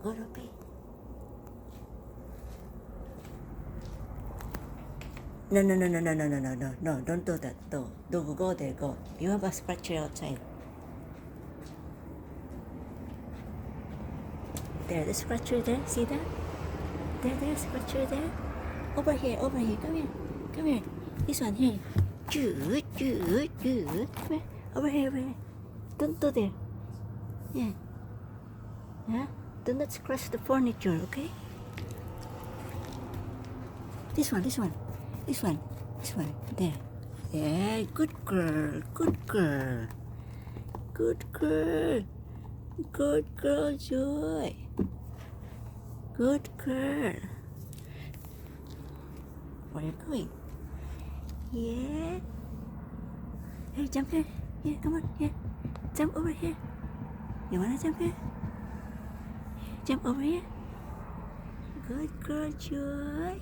Go to bed. No, no, no, no, no, no, no, no, no, no, don't do that. Don't go there, go. You have a scratcher outside. There, the scratcher there, see that? There, scratcher there. Over here, come here. This one here. Good. Come here. Over here. Don't do there. Yeah. Yeah? Do not scratch the furniture, okay? This one. There. Yeah, good girl. Good girl, Joy. Good girl. Where are you going? Yeah. Hey, jump here. Here, come on. Here. Jump over here. You wanna jump here? Jump over here. Good girl, Joy.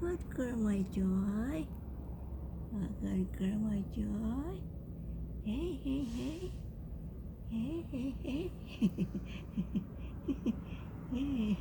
Good girl, my Joy. Good girl, my Joy. Hey. Hey.